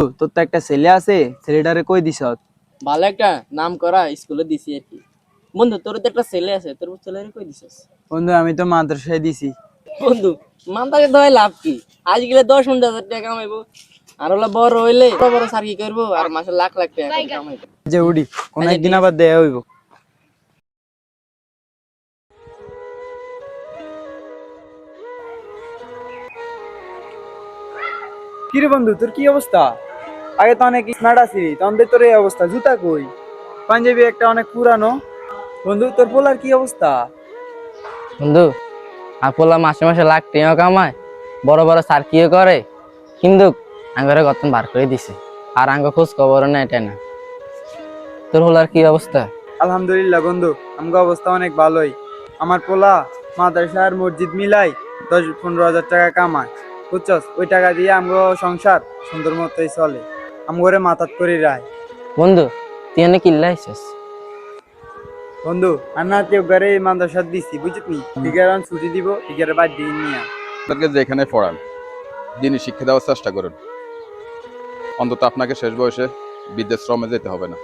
তোর তো একটা ছেলে আছে, ছেলেটারে কই দিছ? ভালো একটা নাম করা স্কুলে দিছি আর কি। বন্ধু, তোর তো একটা ছেলে আছে, তোর ছেলের কই দিছিস? বন্ধু আমি তো মাদ্রাসায় দিছি। বন্ধু, মানটাকে দেওয়াই লাভ কি? আজ গেলে 10,000 টাকা কামাইবো, আর হলো বড় হইলে বড় বড় সার্কি করবো, আর মাসে লাখ লাখ টাকা করে কামাইবো। যে উডি কোন আচ্ছা, একদিন ঠিক আবার দেয়া হইব। কিরে বন্ধু, তোর কি অবস্থা? আগে তো অনেক স্মার্ট আছিলি, তখন তোর এই অবস্থা। জুতা কই? পাঞ্জাবি একটা অনেক পুরানো। বন্ধু তোর পোলার কি অবস্থা? বন্ধু, আপোলা মাসে মাসে লাখ টাকা কামায়, বড় বড় সার্কিও করে, কিন্তু আঙ্গরে গতন বার করে দিছে, আর আঙ্গ খোঁজ খবর না এটা না। তোর হলার কি অবস্থা? আলহামদুলিল্লাহ বন্ধু, আমার অবস্থা অনেক ভালোই। আমার পোলা মাদ্রাসা আর মসজিদ মিলাই 10-15 হাজার টাকা কামায়, বুঝছস? ওই টাকা দিয়ে আমগো সংসার সুন্দর মতোই চলে। আমগরে মাথাত করে রায়। বন্ধু, তুই এনে কিল্লা আইছিস? বন্ধু আর না কেউ ঘরে মাদ্রাসা দিছি, বুঝলি? টিকার ছুটি দিব, টিকার বাদ দিয়ে নিয়ে। আপনাকে যেখানে পড়ান দিনই শিক্ষা দেওয়ার চেষ্টা করুন। অন্তত আপনাকে শেষ বয়সে বৃদ্ধাশ্রমে যেতে হবে না।